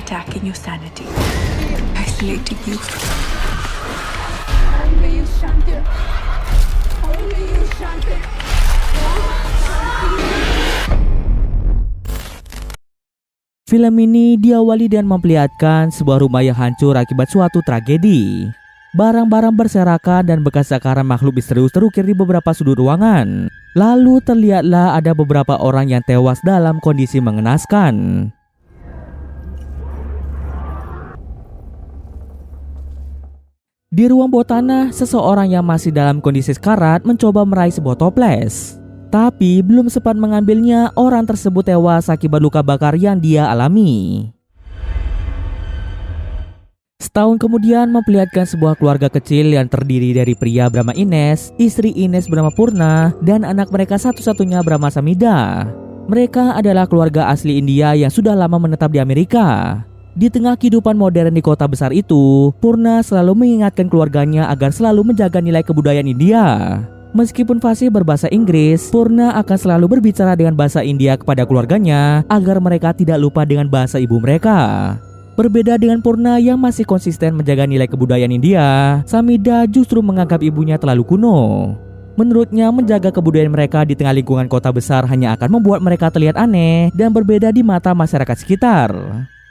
attacking your sanity, isolating you from. Film ini diawali dengan memperlihatkan sebuah rumah yang hancur akibat suatu tragedi. Barang-barang berserakan dan bekas sakaran makhluk misterius terukir di beberapa sudut ruangan. Lalu terlihatlah ada beberapa orang yang tewas dalam kondisi mengenaskan. Di ruang bawah tanah, seseorang yang masih dalam kondisi sekarat mencoba meraih sebuah toples. Tapi belum sempat mengambilnya, orang tersebut tewas akibat luka bakar yang dia alami. Setahun kemudian memperlihatkan sebuah keluarga kecil yang terdiri dari pria bernama Ines, istri Ines bernama Purna, dan anak mereka satu-satunya bernama Samida. Mereka adalah keluarga asli India yang sudah lama menetap di Amerika. Di tengah kehidupan modern di kota besar itu, Purna selalu mengingatkan keluarganya agar selalu menjaga nilai kebudayaan India. Meskipun fasih berbahasa Inggris, Purna akan selalu berbicara dengan bahasa India kepada keluarganya agar mereka tidak lupa dengan bahasa ibu mereka. Berbeda dengan Purna yang masih konsisten menjaga nilai kebudayaan India, Samida justru menganggap ibunya terlalu kuno. Menurutnya, menjaga kebudayaan mereka di tengah lingkungan kota besar hanya akan membuat mereka terlihat aneh dan berbeda di mata masyarakat sekitar.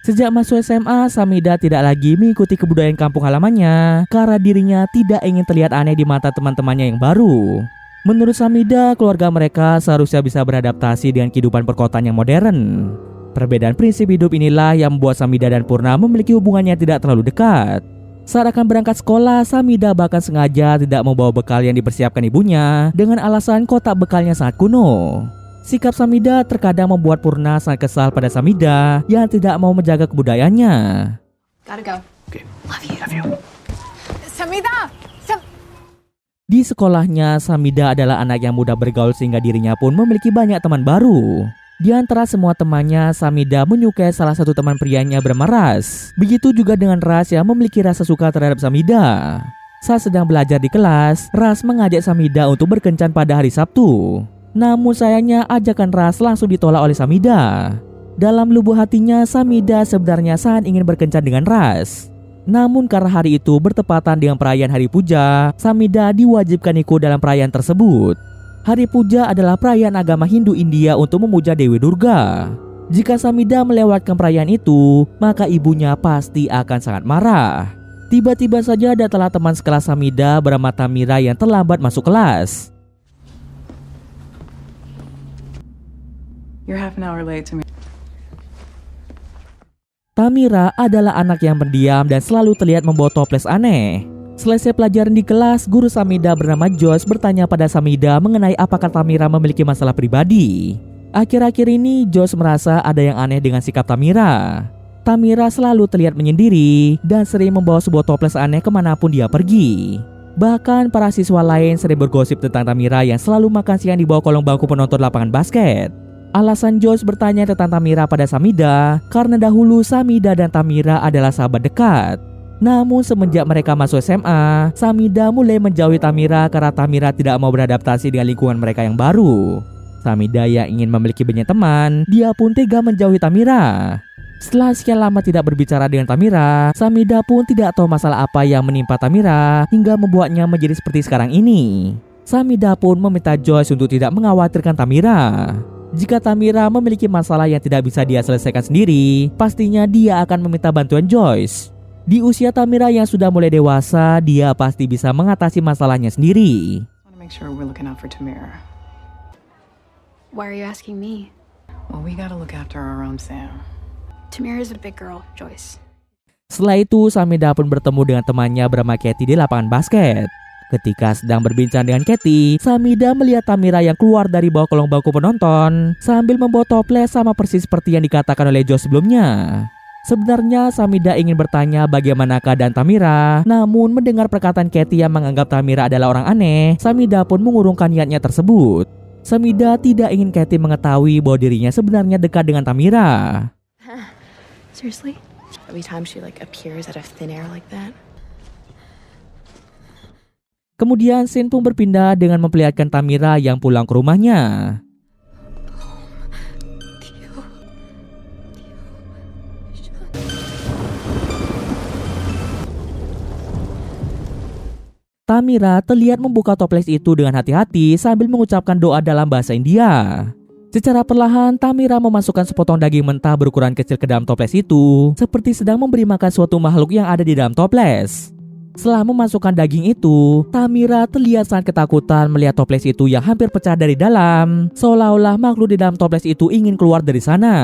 Sejak masuk SMA, Samida tidak lagi mengikuti kebudayaan kampung halamannya karena dirinya tidak ingin terlihat aneh di mata teman-temannya yang baru. Menurut Samida, keluarga mereka seharusnya bisa beradaptasi dengan kehidupan perkotaan yang modern. Perbedaan prinsip hidup inilah yang membuat Samida dan Purna memiliki hubungan yang tidak terlalu dekat. Saat akan berangkat sekolah, Samida bahkan sengaja tidak membawa bekal yang dipersiapkan ibunya dengan alasan kotak bekalnya sangat kuno. Sikap Samida terkadang membuat Purna sangat kesal pada Samida yang tidak mau menjaga kebudayaannya. Gotta go. Okay. Love you. Samida! Di sekolahnya, Samida adalah anak yang mudah bergaul sehingga dirinya pun memiliki banyak teman baru. Di antara semua temannya, Samida menyukai salah satu teman prianya bernama Ras. Begitu juga dengan Ras yang memiliki rasa suka terhadap Samida. Saat sedang belajar di kelas, Ras mengajak Samida untuk berkencan pada hari Sabtu. Namun sayangnya ajakan Ras langsung ditolak oleh Samida. Dalam lubuk hatinya, Samida sebenarnya sangat ingin berkencan dengan Ras. Namun karena hari itu bertepatan dengan perayaan Hari Puja, Samida diwajibkan ikut dalam perayaan tersebut. Hari Puja adalah perayaan agama Hindu India untuk memuja Dewi Durga. Jika Samida melewatkan perayaan itu, maka ibunya pasti akan sangat marah. Tiba-tiba saja datanglah teman sekelas Samida bernama Tamira yang terlambat masuk kelas. You're half an hour late to me. Tamira adalah anak yang pendiam dan selalu terlihat membawa toples aneh. Selesai pelajaran di kelas, guru Samida bernama Josh bertanya pada Samida mengenai apakah Tamira memiliki masalah pribadi. Akhir-akhir ini, Josh merasa ada yang aneh dengan sikap Tamira. Tamira selalu terlihat menyendiri dan sering membawa sebuah toples aneh kemanapun dia pergi. Bahkan para siswa lain sering bergosip tentang Tamira yang selalu makan siang di bawah kolong bangku penonton lapangan basket. Alasan Josh bertanya tentang Tamira pada Samida karena dahulu Samida dan Tamira adalah sahabat dekat. Namun semenjak mereka masuk SMA, Samida mulai menjauhi Tamira karena Tamira tidak mau beradaptasi dengan lingkungan mereka yang baru. Samida yang ingin memiliki banyak teman, dia pun tega menjauhi Tamira. Setelah sekian lama tidak berbicara dengan Tamira, Samida pun tidak tahu masalah apa yang menimpa Tamira hingga membuatnya menjadi seperti sekarang ini. Samida pun meminta Josh untuk tidak mengkhawatirkan Tamira. Jika Tamira memiliki masalah yang tidak bisa dia selesaikan sendiri, pastinya dia akan meminta bantuan Joyce. Di usia Tamira yang sudah mulai dewasa, dia pasti bisa mengatasi masalahnya sendiri. I want to make sure we're looking out for Tamira. Why are you asking me? Well, we gotta look after our own Sam. Tamira's a big girl, Joyce. Setelah itu, Samida pun bertemu dengan temannya bernama Katie di lapangan basket. Ketika sedang berbincang dengan Katie, Samida melihat Tamira yang keluar dari bawah kolong bangku penonton sambil membawa toples sama persis seperti yang dikatakan oleh Josh sebelumnya. Sebenarnya Samida ingin bertanya bagaimana keadaan Tamira, namun mendengar perkataan Katie yang menganggap Tamira adalah orang aneh, Samida pun mengurungkan niatnya tersebut. Samida tidak ingin Katie mengetahui bahwa dirinya sebenarnya dekat dengan Tamira. Seriously? Every time she appears out of thin air like that. Kemudian scene pun berpindah dengan memperlihatkan Tamira yang pulang ke rumahnya. Tamira terlihat membuka toples itu dengan hati-hati sambil mengucapkan doa dalam bahasa India. Secara perlahan, Tamira memasukkan sepotong daging mentah berukuran kecil ke dalam toples itu, seperti sedang memberi makan suatu makhluk yang ada di dalam toples. Setelah memasukkan daging itu, Tamira terlihat sangat ketakutan melihat toples itu yang hampir pecah dari dalam, seolah-olah makhluk di dalam toples itu ingin keluar dari sana.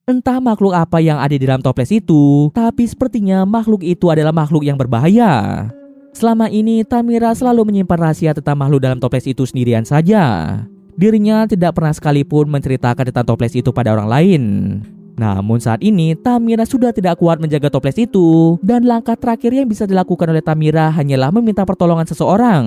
Entah makhluk apa yang ada di dalam toples itu, tapi sepertinya makhluk itu adalah makhluk yang berbahaya. Selama ini, Tamira selalu menyimpan rahasia tentang makhluk dalam toples itu sendirian saja. Dirinya tidak pernah sekalipun menceritakan tentang toples itu pada orang lain. Namun saat ini, Tamira sudah tidak kuat menjaga toples itu, dan langkah terakhir yang bisa dilakukan oleh Tamira hanyalah meminta pertolongan seseorang.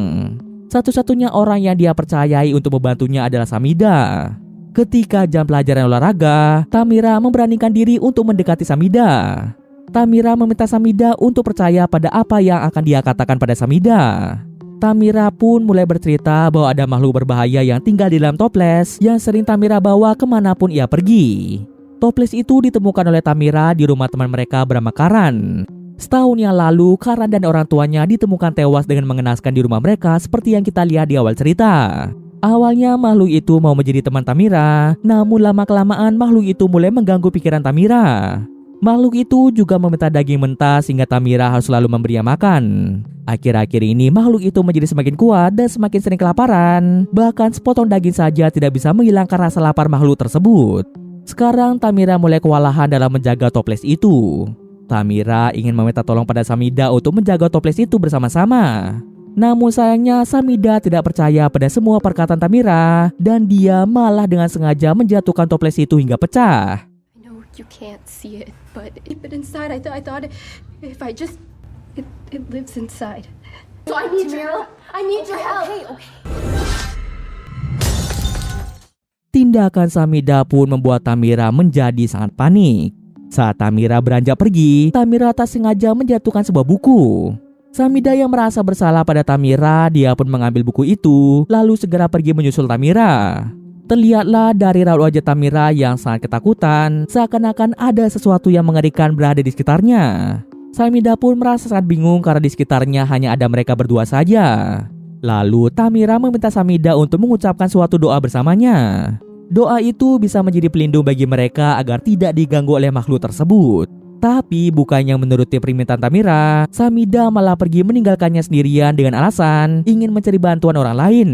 Satu-satunya orang yang dia percayai untuk membantunya adalah Samida. Ketika jam pelajaran olahraga, Tamira memberanikan diri untuk mendekati Samida. Tamira meminta Samida untuk percaya pada apa yang akan dia katakan pada Samida. Tamira pun mulai bercerita bahwa ada makhluk berbahaya yang tinggal di dalam toples yang sering Tamira bawa kemanapun ia pergi. Toples itu ditemukan oleh Tamira di rumah teman mereka bernama Karan. Setahun yang lalu, Karan dan orang tuanya ditemukan tewas dengan mengenaskan di rumah mereka seperti yang kita lihat di awal cerita. Awalnya makhluk itu mau menjadi teman Tamira, namun lama-kelamaan makhluk itu mulai mengganggu pikiran Tamira. Makhluk itu juga meminta daging mentah sehingga Tamira harus selalu memberinya makan. Akhir-akhir ini makhluk itu menjadi semakin kuat dan semakin sering kelaparan. Bahkan sepotong daging saja tidak bisa menghilangkan rasa lapar makhluk tersebut. Sekarang Tamira mulai kewalahan dalam menjaga toples itu. Tamira ingin meminta tolong pada Samida untuk menjaga toples itu bersama-sama. Namun sayangnya Samida tidak percaya pada semua perkataan Tamira dan dia malah dengan sengaja menjatuhkan toples itu hingga pecah. I know you can't see it, but inside I thought if I just it lives inside. So I need your help. I need your help. Okay. Tindakan Samida pun membuat Tamira menjadi sangat panik. Saat Tamira beranjak pergi, Tamira tak sengaja menjatuhkan sebuah buku. Samida yang merasa bersalah pada Tamira, dia pun mengambil buku itu, lalu segera pergi menyusul Tamira. Terlihatlah dari raut wajah Tamira yang sangat ketakutan, seakan-akan ada sesuatu yang mengerikan berada di sekitarnya. Samida pun merasa sangat bingung karena di sekitarnya hanya ada mereka berdua saja. Lalu Tamira meminta Samida untuk mengucapkan suatu doa bersamanya. Doa itu bisa menjadi pelindung bagi mereka agar tidak diganggu oleh makhluk tersebut. Tapi bukannya menuruti permintaan Tamira, Samida malah pergi meninggalkannya sendirian dengan alasan ingin mencari bantuan orang lain.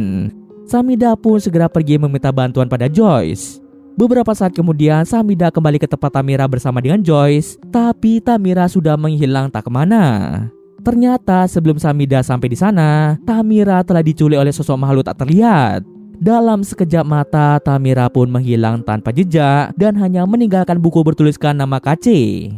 Samida pun segera pergi meminta bantuan pada Joyce. Beberapa saat kemudian Samida kembali ke tempat Tamira bersama dengan Joyce, tapi Tamira sudah menghilang tak kemana. Ternyata sebelum Samida sampai di sana, Tamira telah diculik oleh sosok makhluk tak terlihat. Dalam sekejap mata, Tamira pun menghilang tanpa jejak dan hanya meninggalkan buku bertuliskan nama Kace.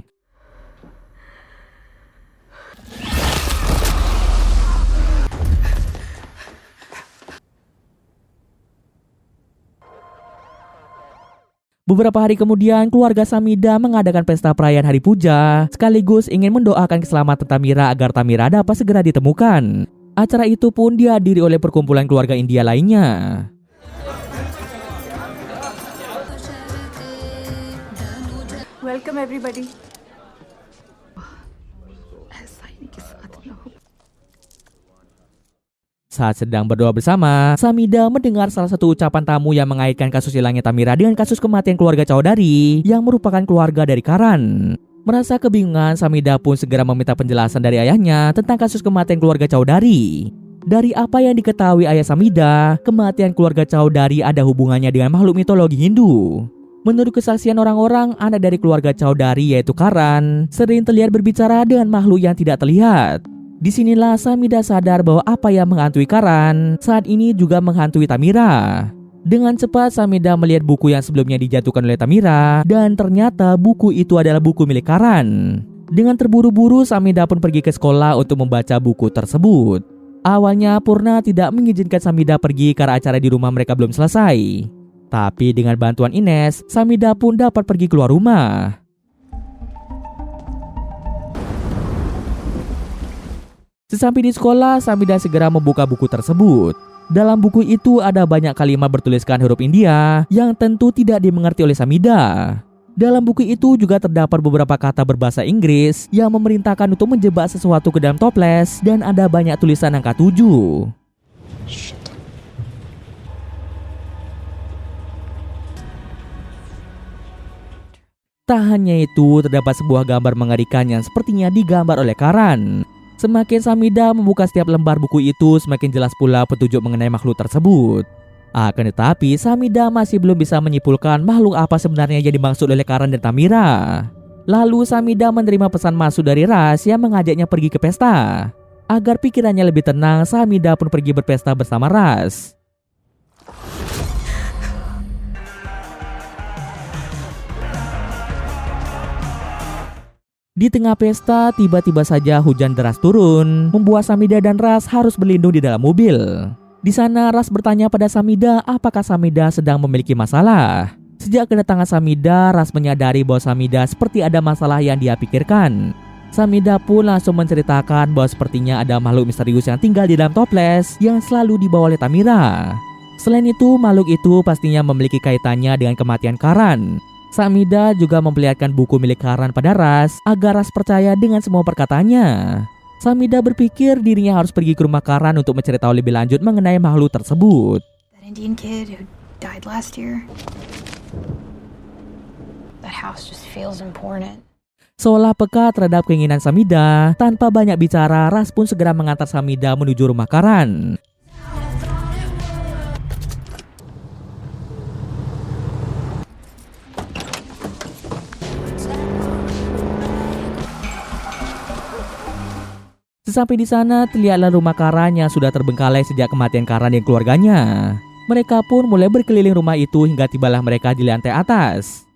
Beberapa hari kemudian, keluarga Samida mengadakan pesta perayaan Hari Puja, sekaligus ingin mendoakan keselamatan Tamira agar Tamira dapat segera ditemukan. Acara itu pun dihadiri oleh perkumpulan keluarga India lainnya. Welcome everybody. Saat sedang berdoa bersama, Samida mendengar salah satu ucapan tamu yang mengaitkan kasus hilangnya Tamira dengan kasus kematian keluarga Chowdhury yang merupakan keluarga dari Karan. Merasa kebingungan, Samida pun segera meminta penjelasan dari ayahnya tentang kasus kematian keluarga Chowdhury. Dari apa yang diketahui ayah Samida, kematian keluarga Chowdhury ada hubungannya dengan makhluk mitologi Hindu. Menurut kesaksian orang-orang, anak dari keluarga Chowdhury yaitu Karan sering terlihat berbicara dengan makhluk yang tidak terlihat. Disinilah Samida sadar bahwa apa yang menghantui Karan saat ini juga menghantui Tamira. Dengan cepat Samida melihat buku yang sebelumnya dijatuhkan oleh Tamira dan ternyata buku itu adalah buku milik Karan. Dengan terburu-buru Samida pun pergi ke sekolah untuk membaca buku tersebut. Awalnya Purna tidak mengizinkan Samida pergi karena acara di rumah mereka belum selesai. Tapi dengan bantuan Ines, Samida pun dapat pergi keluar rumah. Sesampai di sekolah, Samida segera membuka buku tersebut. Dalam buku itu ada banyak kalimat bertuliskan huruf India yang tentu tidak dimengerti oleh Samida. Dalam buku itu juga terdapat beberapa kata berbahasa Inggris yang memerintahkan untuk menjebak sesuatu ke dalam toples dan ada banyak tulisan angka 7. Tak hanya itu, terdapat sebuah gambar mengerikan yang sepertinya digambar oleh Karan. Semakin Samida membuka setiap lembar buku itu, semakin jelas pula petunjuk mengenai makhluk tersebut. Akan tetapi, Samida masih belum bisa menyimpulkan makhluk apa sebenarnya yang dimaksud oleh Karan dan Tamira. Lalu Samida menerima pesan masuk dari Ras yang mengajaknya pergi ke pesta. Agar pikirannya lebih tenang, Samida pun pergi berpesta bersama Ras. Di tengah pesta, tiba-tiba saja hujan deras turun, membuat Samida dan Ras harus berlindung di dalam mobil. Di sana Ras bertanya pada Samida apakah Samida sedang memiliki masalah. Sejak kedatangan Samida, Ras menyadari bahwa Samida seperti ada masalah yang dia pikirkan. Samida pun langsung menceritakan bahwa sepertinya ada makhluk misterius yang tinggal di dalam toples yang selalu dibawa oleh Tamira. Selain itu, makhluk itu pastinya memiliki kaitannya dengan kematian Karan. Samida juga memperlihatkan buku milik Karan pada Ras agar Ras percaya dengan semua perkataannya. Samida berpikir dirinya harus pergi ke rumah Karan untuk menceritakan lebih lanjut mengenai makhluk tersebut. That Indian kid who died last year. That house just feels important. Seolah peka terhadap keinginan Samida, tanpa banyak bicara, Ras pun segera mengantar Samida menuju rumah Karan. Sesampai di sana, terlihatlah rumah Karan yang sudah terbengkalai sejak kematian Karan dan keluarganya. Mereka pun mulai berkeliling rumah itu hingga tibalah mereka di lantai atas.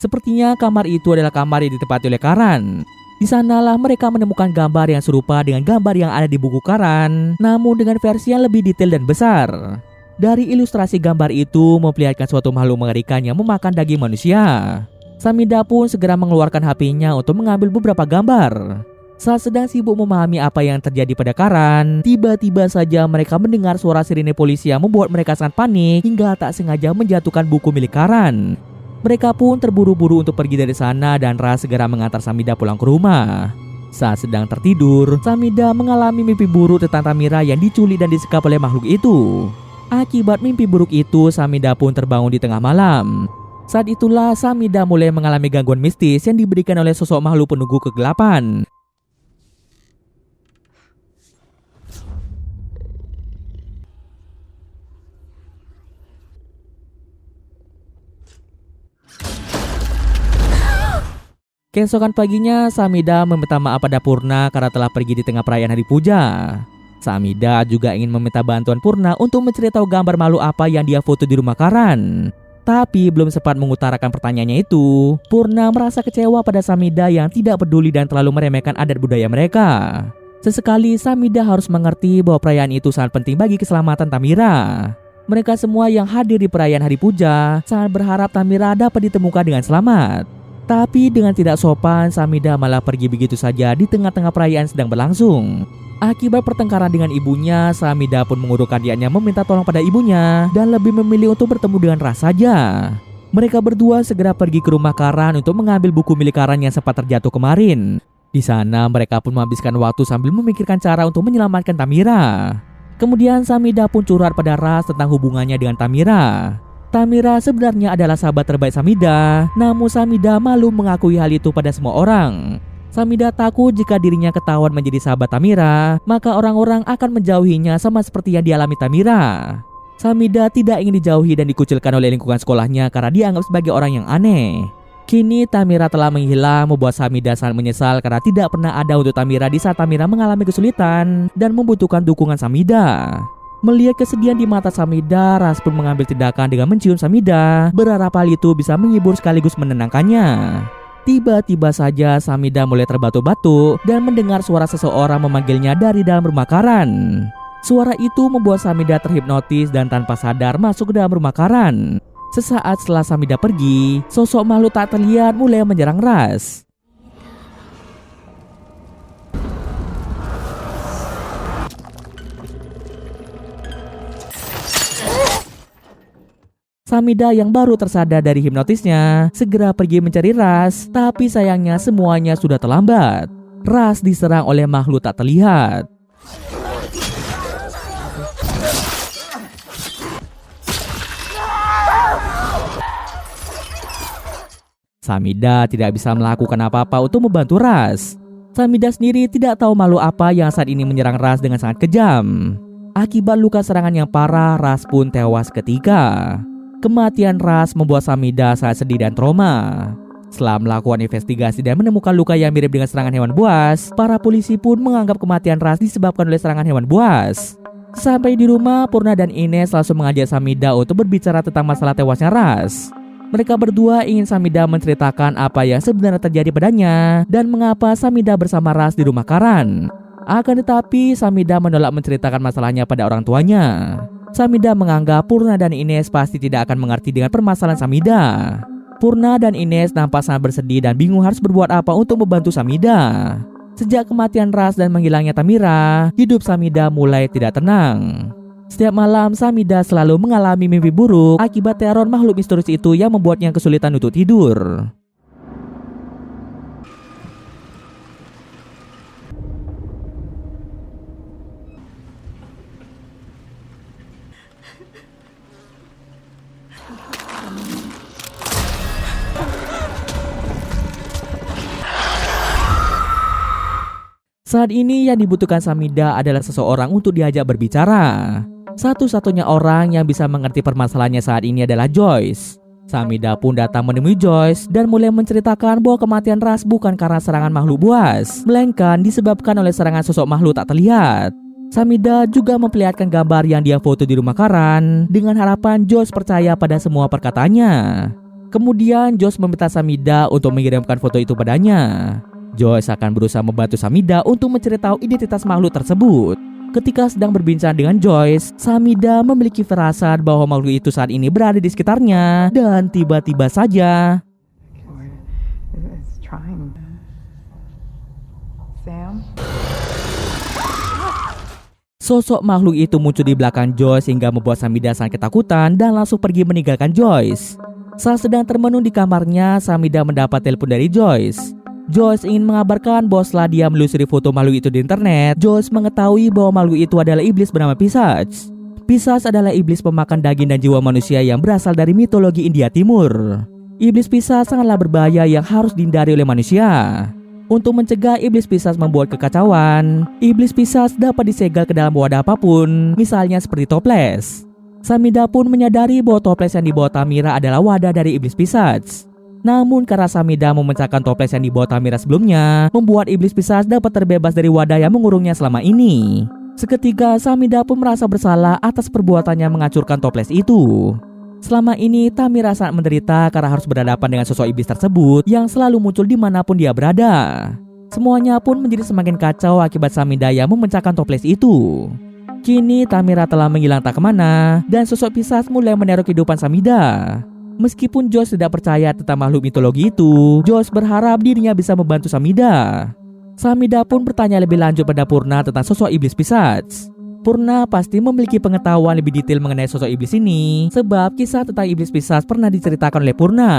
Sepertinya kamar itu adalah kamar yang ditempati oleh Karan. Di sanalah mereka menemukan gambar yang serupa dengan gambar yang ada di buku Karan, namun dengan versi yang lebih detail dan besar. Dari ilustrasi gambar itu memperlihatkan suatu makhluk mengerikan yang memakan daging manusia. Samida pun segera mengeluarkan HP-nya untuk mengambil beberapa gambar. Saat sedang sibuk memahami apa yang terjadi pada Karan, tiba-tiba saja mereka mendengar suara sirine polisi yang membuat mereka sangat panik hingga tak sengaja menjatuhkan buku milik Karan. Mereka pun terburu-buru untuk pergi dari sana dan Ras segera mengantar Samida pulang ke rumah. Saat sedang tertidur, Samida mengalami mimpi buruk tentang Tamira yang diculik dan disekap oleh makhluk itu. Akibat mimpi buruk itu, Samida pun terbangun di tengah malam. Saat itulah Samida mulai mengalami gangguan mistis yang diberikan oleh sosok makhluk penunggu kegelapan. Keesokan paginya, Samida meminta maaf pada Purna karena telah pergi di tengah perayaan hari puja. Samida juga ingin meminta bantuan Purna untuk menceritakan gambar makhluk apa yang dia foto di rumah Karan. Tapi belum sempat mengutarakan pertanyaannya itu, Purna merasa kecewa pada Samida yang tidak peduli dan terlalu meremehkan adat budaya mereka. Sesekali Samida harus mengerti bahwa perayaan itu sangat penting bagi keselamatan Tamira. Mereka semua yang hadir di perayaan hari puja sangat berharap Tamira dapat ditemukan dengan selamat. Tapi dengan tidak sopan, Samida malah pergi begitu saja di tengah-tengah perayaan sedang berlangsung. Akibat pertengkaran dengan ibunya, Samida pun mengurungkan niatnya meminta tolong pada ibunya dan lebih memilih untuk bertemu dengan Ras saja. Mereka berdua segera pergi ke rumah Karan untuk mengambil buku milik Karan yang sempat terjatuh kemarin. Di sana mereka pun menghabiskan waktu sambil memikirkan cara untuk menyelamatkan Tamira. Kemudian Samida pun curhat pada Ras tentang hubungannya dengan Tamira. Tamira sebenarnya adalah sahabat terbaik Samida, namun Samida malu mengakui hal itu pada semua orang. Samida takut jika dirinya ketahuan menjadi sahabat Tamira, maka orang-orang akan menjauhinya sama seperti yang dialami Tamira. Samida tidak ingin dijauhi dan dikucilkan oleh lingkungan sekolahnya karena dianggap sebagai orang yang aneh. Kini Tamira telah menghilang, membuat Samida sangat menyesal karena tidak pernah ada untuk Tamira di saat Tamira mengalami kesulitan dan membutuhkan dukungan Samida. Melihat kesedihan di mata Samida, Ras pun mengambil tindakan dengan mencium Samida, berharap hal itu bisa menghibur sekaligus menenangkannya. Tiba-tiba saja Samida mulai terbatuk-batuk dan mendengar suara seseorang memanggilnya dari dalam rumah Karan. Suara itu membuat Samida terhipnotis dan tanpa sadar masuk ke dalam rumah Karan. Sesaat setelah Samida pergi, sosok makhluk tak terlihat mulai menyerang Ras. Samida yang baru tersadar dari hipnotisnya segera pergi mencari Ras, tapi sayangnya semuanya sudah terlambat. Ras diserang oleh makhluk tak terlihat. Samida tidak bisa melakukan apa-apa untuk membantu Ras. Samida sendiri tidak tahu malu apa yang saat ini menyerang Ras dengan sangat kejam. Akibat luka serangan yang parah, Ras pun tewas seketika. Kematian Ras membuat Samida sangat sedih dan trauma. Setelah melakukan investigasi dan menemukan luka yang mirip dengan serangan hewan buas, para polisi pun menganggap kematian Ras disebabkan oleh serangan hewan buas. Sampai di rumah, Purna dan Ines langsung mengajak Samida untuk berbicara tentang masalah tewasnya Ras. Mereka berdua ingin Samida menceritakan apa yang sebenarnya terjadi padanya dan mengapa Samida bersama Ras di rumah Karan. Akan tetapi, Samida menolak menceritakan masalahnya pada orang tuanya. Samida menganggap Purna dan Ines pasti tidak akan mengerti dengan permasalahan Samida. Purna dan Ines nampak sangat bersedih dan bingung harus berbuat apa untuk membantu Samida. Sejak kematian Ras dan menghilangnya Tamira, hidup Samida mulai tidak tenang. Setiap malam Samida selalu mengalami mimpi buruk akibat teror makhluk misterius itu yang membuatnya kesulitan untuk tidur. Saat ini yang dibutuhkan Samida adalah seseorang untuk diajak berbicara. Satu-satunya orang yang bisa mengerti permasalahannya saat ini adalah Joyce. Samida pun datang menemui Joyce dan mulai menceritakan bahwa kematian Ras bukan karena serangan makhluk buas, melainkan disebabkan oleh serangan sosok makhluk tak terlihat. Samida juga memperlihatkan gambar yang dia foto di rumah Karan dengan harapan Joyce percaya pada semua perkataannya. Kemudian Joyce meminta Samida untuk mengirimkan foto itu padanya. Joyce akan berusaha membantu Samida untuk menceritakan identitas makhluk tersebut. Ketika sedang berbincang dengan Joyce, Samida memiliki firasat bahwa makhluk itu saat ini berada di sekitarnya dan tiba-tiba saja sosok makhluk itu muncul di belakang Joyce hingga membuat Samida sangat ketakutan dan langsung pergi meninggalkan Joyce. Saat sedang termenung di kamarnya, Samida mendapat telepon dari Joyce. Joyce ingin mengabarkan bahwa setelah dia menelusuri foto makhluk itu di internet, Joyce mengetahui bahwa makhluk itu adalah iblis bernama Pisage. Pisage adalah iblis pemakan daging dan jiwa manusia yang berasal dari mitologi India Timur. Iblis Pisage sangatlah berbahaya yang harus dihindari oleh manusia. Untuk mencegah iblis Pisage membuat kekacauan, iblis Pisage dapat disegel ke dalam wadah apapun, misalnya seperti toples. Samida pun menyadari bahwa toples yang dibawa Tamira adalah wadah dari iblis Pisage. Namun karena Samida memecahkan toples yang dibawa Tamira sebelumnya, membuat iblis Pisage dapat terbebas dari wadah yang mengurungnya selama ini. Seketika Samida pun merasa bersalah atas perbuatannya menghancurkan toples itu. Selama ini Tamira sangat menderita karena harus berhadapan dengan sosok iblis tersebut yang selalu muncul dimanapun dia berada. Semuanya pun menjadi semakin kacau akibat Samida yang memecahkan toples itu. Kini Tamira telah menghilang tak kemana dan sosok Pisage mulai meneror kehidupan Samida. Meskipun Joyce tidak percaya tentang makhluk mitologi itu, Joyce berharap dirinya bisa membantu Samida. Samida pun bertanya lebih lanjut pada Purna tentang sosok iblis Pisage. Purna pasti memiliki pengetahuan lebih detail mengenai sosok iblis ini, sebab kisah tentang iblis Pisage pernah diceritakan oleh Purna.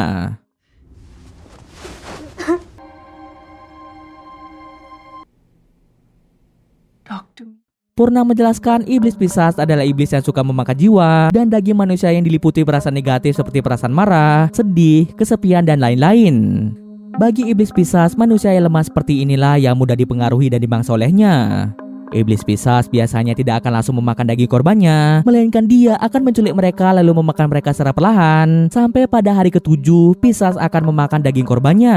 Purna menjelaskan iblis Pisage adalah iblis yang suka memakan jiwa dan daging manusia yang diliputi perasaan negatif seperti perasaan marah, sedih, kesepian, dan lain-lain. Bagi iblis Pisage, manusia yang lemah seperti inilah yang mudah dipengaruhi dan dimangsa olehnya. Iblis Pisage biasanya tidak akan langsung memakan daging korbannya, melainkan dia akan menculik mereka lalu memakan mereka secara perlahan, sampai pada hari ke-7 Pisage akan memakan daging korbannya.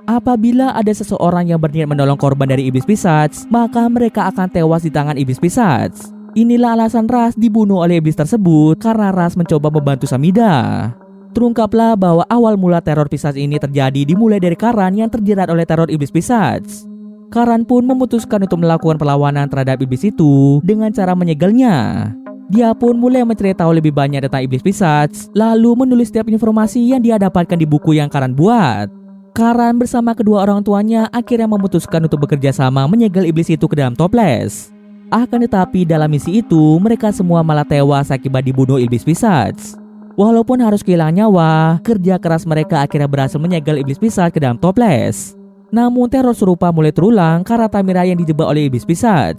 Apabila ada seseorang yang berniat menolong korban dari iblis Pisage, maka mereka akan tewas di tangan iblis Pisage. Inilah alasan Ras dibunuh oleh iblis tersebut karena Ras mencoba membantu Samida. Terungkaplah bahwa awal mula teror Pisage ini terjadi dimulai dari Karan yang terjerat oleh teror iblis Pisage. Karan pun memutuskan untuk melakukan perlawanan terhadap iblis itu dengan cara menyegelnya. Dia pun mulai menceritakan lebih banyak tentang iblis Pisage, lalu menulis setiap informasi yang dia dapatkan di buku yang Karan buat. Karan bersama kedua orang tuanya akhirnya memutuskan untuk bekerja sama menyegel iblis itu ke dalam toples. Akan tetapi dalam misi itu mereka semua malah tewas akibat dibunuh iblis Pisage. Walaupun harus kehilangan nyawa, kerja keras mereka akhirnya berhasil menyegel iblis pisat ke dalam toples. Namun teror serupa mulai terulang karena Tamira yang dijebak oleh iblis pisat.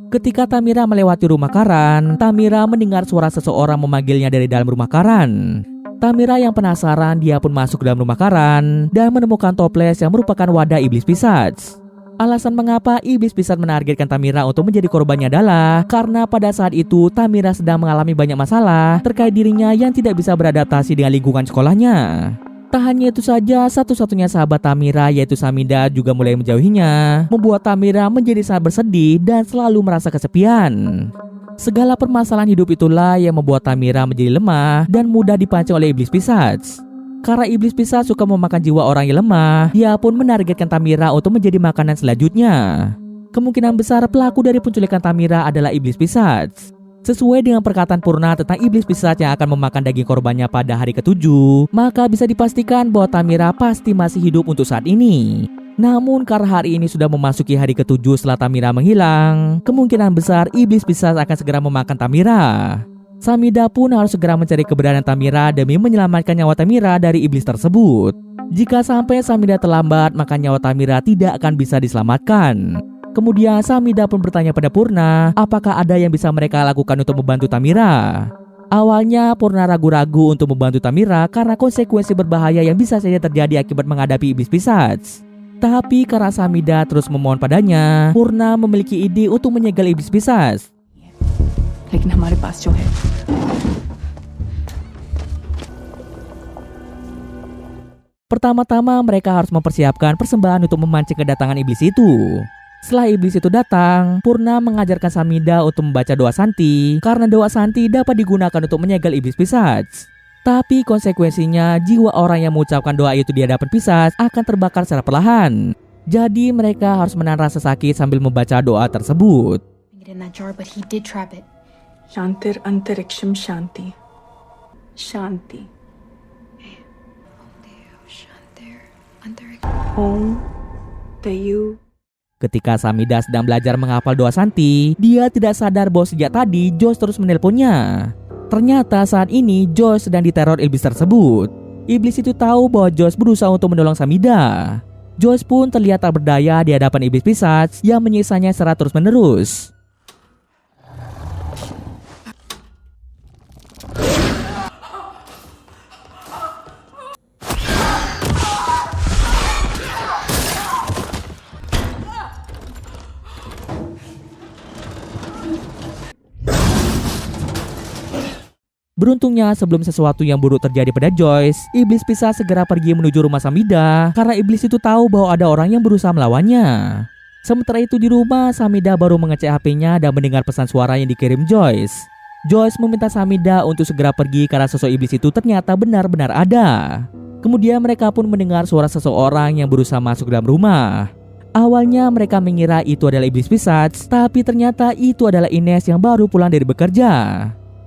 Ketika Tamira melewati rumah Karan, Tamira mendengar suara seseorang memanggilnya dari dalam rumah Karan. Tamira yang penasaran, dia pun masuk ke dalam rumah Karan dan menemukan toples yang merupakan wadah iblis pisat. Alasan mengapa iblis pisat menargetkan Tamira untuk menjadi korbannya adalah karena pada saat itu Tamira sedang mengalami banyak masalah terkait dirinya yang tidak bisa beradaptasi dengan lingkungan sekolahnya. Tak hanya itu saja, satu-satunya sahabat Tamira yaitu Samida juga mulai menjauhinya, membuat Tamira menjadi sangat bersedih dan selalu merasa kesepian. Segala permasalahan hidup itulah yang membuat Tamira menjadi lemah dan mudah dipancing oleh iblis pisat. Karena iblis pisat suka memakan jiwa orang yang lemah, dia pun menargetkan Tamira untuk menjadi makanan selanjutnya. Kemungkinan besar pelaku dari penculikan Tamira adalah iblis pisat. Sesuai dengan perkataan Purna tentang iblis pisat yang akan memakan daging korbannya pada hari ke-7, maka bisa dipastikan bahwa Tamira pasti masih hidup untuk saat ini. Namun karena hari ini sudah memasuki hari ke-7 setelah Tamira menghilang, kemungkinan besar iblis pisat akan segera memakan Tamira. Samida pun harus segera mencari keberadaan Tamira demi menyelamatkan nyawa Tamira dari iblis tersebut. Jika sampai Samida terlambat, maka nyawa Tamira tidak akan bisa diselamatkan. Kemudian Samida pun bertanya pada Purna, apakah ada yang bisa mereka lakukan untuk membantu Tamira. Awalnya Purna ragu-ragu untuk membantu Tamira karena konsekuensi berbahaya yang bisa saja terjadi akibat menghadapi iblis pisat. Tapi karena Samida terus memohon padanya, Purna memiliki ide untuk menyegel iblis pisat. लेकिन हमारे पास जो है Pertama-tama mereka harus mempersiapkan persembahan untuk memancing kedatangan iblis itu. Setelah iblis itu datang, Purna mengajarkan Samida untuk membaca doa Santi karena doa Santi dapat digunakan untuk menyegel iblis pisat. Tapi konsekuensinya jiwa orang yang mengucapkan doa itu di hadapan pisat akan terbakar secara perlahan. Jadi mereka harus menahan rasa sakit sambil membaca doa tersebut. Get in that jar, but he did trap it. शांतिर अंतरिक्षम शांति शांति Om Tayu. Ketika Samida sedang belajar menghafal doa Santi, dia tidak sadar bahwa sejak tadi Joyce terus menelponnya. Ternyata saat ini Joyce sedang diteror iblis tersebut. Iblis itu tahu bahwa Joyce berusaha untuk menolong Samida. Joyce pun terlihat tak berdaya di hadapan iblis pisat yang menyisanya secara terus-menerus. Beruntungnya sebelum sesuatu yang buruk terjadi pada Joyce, iblis pisat segera pergi menuju rumah Samida karena iblis itu tahu bahwa ada orang yang berusaha melawannya. Sementara itu di rumah, Samida baru mengecek HP-nya dan mendengar pesan suara yang dikirim Joyce. Joyce meminta Samida untuk segera pergi karena sosok iblis itu ternyata benar-benar ada. Kemudian mereka pun mendengar suara seseorang yang berusaha masuk dalam rumah. Awalnya mereka mengira itu adalah iblis pisat, tapi ternyata itu adalah Ines yang baru pulang dari bekerja.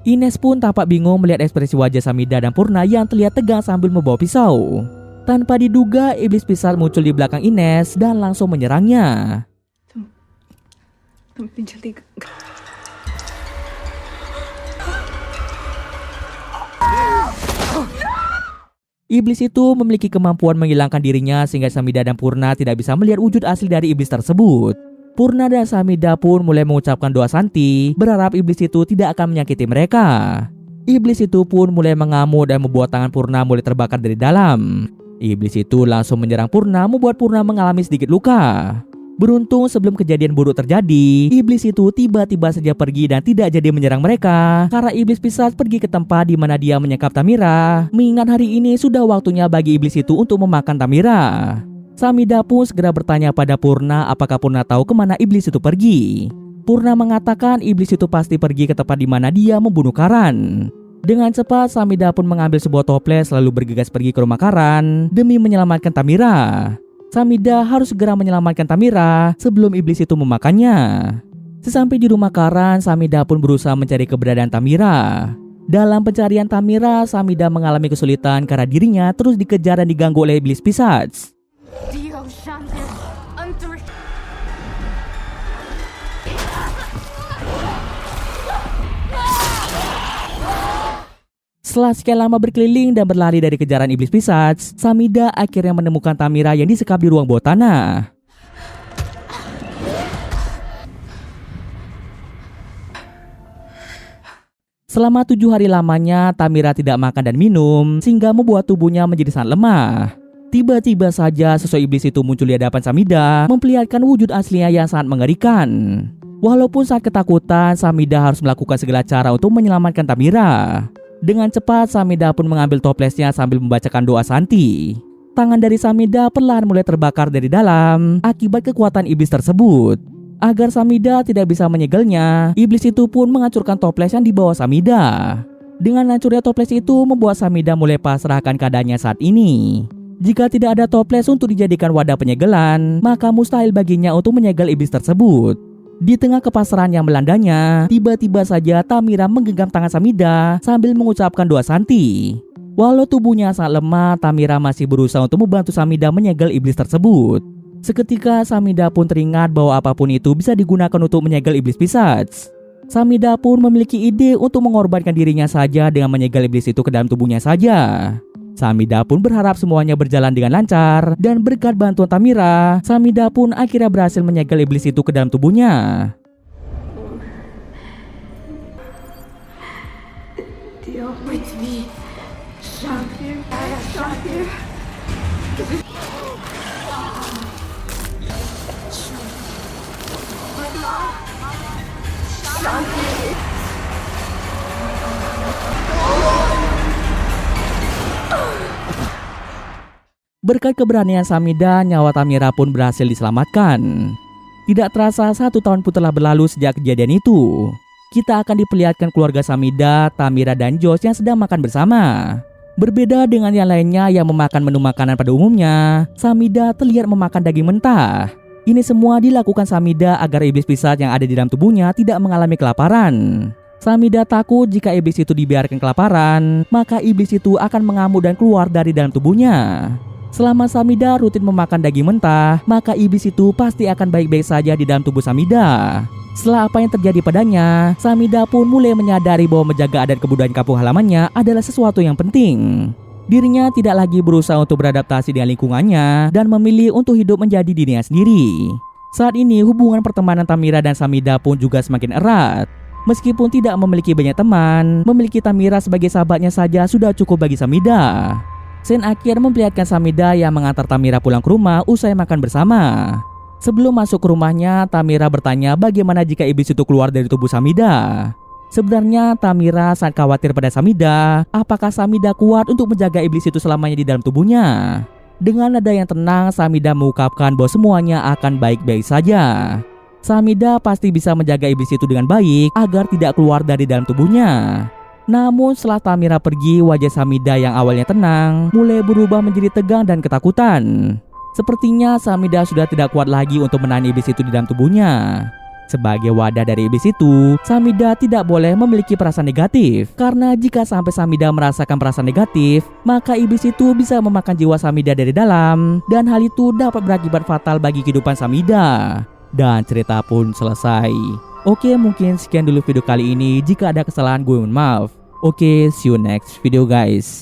Ines pun tampak bingung melihat ekspresi wajah Samida dan Purna yang terlihat tegang sambil membawa pisau. Tanpa diduga, iblis pisat muncul di belakang Ines dan langsung menyerangnya. तुम इतनी जल्दी Iblis itu memiliki kemampuan menghilangkan dirinya sehingga Samida dan Purna tidak bisa melihat wujud asli dari iblis tersebut. Purna dan Samida pun mulai mengucapkan doa Santi, berharap iblis itu tidak akan menyakiti mereka. Iblis itu pun mulai mengamuk dan membuat tangan Purna mulai terbakar dari dalam. Iblis itu langsung menyerang Purna, membuat Purna mengalami sedikit luka. Beruntung sebelum kejadian buruk terjadi, iblis itu tiba-tiba saja pergi dan tidak jadi menyerang mereka karena iblis pisat pergi ke tempat di mana dia menyekap Tamira, mengingat hari ini sudah waktunya bagi iblis itu untuk memakan Tamira. Samida pun segera bertanya pada Purna apakah Purna tahu kemana iblis itu pergi. Purna mengatakan iblis itu pasti pergi ke tempat di mana dia membunuh Karan. Dengan cepat Samida pun mengambil sebuah toples lalu bergegas pergi ke rumah Karan demi menyelamatkan Tamira. Samida harus segera menyelamatkan Tamira sebelum iblis itu memakannya. Sesampai di rumah Karan, Samida pun berusaha mencari keberadaan Tamira. Dalam pencarian Tamira, Samida mengalami kesulitan karena dirinya terus dikejar dan diganggu oleh iblis pisat. Setelah sekian lama berkeliling dan berlari dari kejaran iblis pisat, Samida akhirnya menemukan Tamira yang disekap di ruang bawah tanah. Selama 7 hari lamanya, Tamira tidak makan dan minum, sehingga membuat tubuhnya menjadi sangat lemah. Tiba-tiba saja sosok iblis itu muncul di hadapan Samida, memperlihatkan wujud aslinya yang sangat mengerikan. Walaupun saat ketakutan, Samida harus melakukan segala cara untuk menyelamatkan Tamira. Dengan cepat, Samida pun mengambil toplesnya sambil membacakan doa Santi. Tangan dari Samida perlahan mulai terbakar dari dalam akibat kekuatan iblis tersebut. Agar Samida tidak bisa menyegelnya, iblis itu pun menghancurkan toples yang dibawa Samida. Dengan hancurnya toples itu membuat Samida mulai pasrahkan keadaannya saat ini. Jika tidak ada toples untuk dijadikan wadah penyegelan, maka mustahil baginya untuk menyegel iblis tersebut. Di tengah kepasrahan yang melandanya, tiba-tiba saja Tamira menggenggam tangan Samida sambil mengucapkan doa Santi. Walau tubuhnya sangat lemah, Tamira masih berusaha untuk membantu Samida menyegel iblis tersebut. Seketika Samida pun teringat bahwa apapun itu bisa digunakan untuk menyegel iblis pisat. Samida pun memiliki ide untuk mengorbankan dirinya saja dengan menyegel iblis itu ke dalam tubuhnya saja. Samida pun berharap semuanya berjalan dengan lancar, dan berkat bantuan Tamira, Samida pun akhirnya berhasil menyegel iblis itu ke dalam tubuhnya. Deal with me. Shakir. Shakir. Berkat keberanian Samida, nyawa Tamira pun berhasil diselamatkan. Tidak terasa 1 tahun pun telah berlalu sejak kejadian itu. Kita akan diperlihatkan keluarga Samida, Tamira, dan Josh yang sedang makan bersama. Berbeda dengan yang lainnya yang memakan menu makanan pada umumnya, Samida terlihat memakan daging mentah. Ini semua dilakukan Samida agar iblis pisat yang ada di dalam tubuhnya tidak mengalami kelaparan. Samida takut jika iblis itu dibiarkan kelaparan, maka iblis itu akan mengamuk dan keluar dari dalam tubuhnya. Selama Samida rutin memakan daging mentah, maka iblis itu pasti akan baik-baik saja di dalam tubuh Samida. Setelah apa yang terjadi padanya, Samida pun mulai menyadari bahwa menjaga adat kebudayaan kampung halamannya adalah sesuatu yang penting. Dirinya tidak lagi berusaha untuk beradaptasi dengan lingkungannya dan memilih untuk hidup menjadi dirinya sendiri. Saat ini hubungan pertemanan Tamira dan Samida pun juga semakin erat. Meskipun tidak memiliki banyak teman, memiliki Tamira sebagai sahabatnya saja sudah cukup bagi Samida. Scene akhir memperlihatkan Samida yang mengantar Tamira pulang ke rumah usai makan bersama. Sebelum masuk ke rumahnya, Tamira bertanya bagaimana jika iblis itu keluar dari tubuh Samida. Sebenarnya Tamira sangat khawatir pada Samida, apakah Samida kuat untuk menjaga iblis itu selamanya di dalam tubuhnya. Dengan nada yang tenang, Samida mengungkapkan bahwa semuanya akan baik-baik saja. Samida pasti bisa menjaga iblis itu dengan baik agar tidak keluar dari dalam tubuhnya. Namun setelah Tamira pergi, wajah Samida yang awalnya tenang mulai berubah menjadi tegang dan ketakutan. Sepertinya Samida sudah tidak kuat lagi untuk menahan iblis itu di dalam tubuhnya. Sebagai wadah dari iblis itu, Samida tidak boleh memiliki perasaan negatif. Karena jika sampai Samida merasakan perasaan negatif, maka iblis itu bisa memakan jiwa Samida dari dalam, dan hal itu dapat berakibat fatal bagi kehidupan Samida. Dan cerita pun selesai. Oke, mungkin sekian dulu video kali ini. Jika ada kesalahan, gue mohon maaf. Oke, see you next video guys.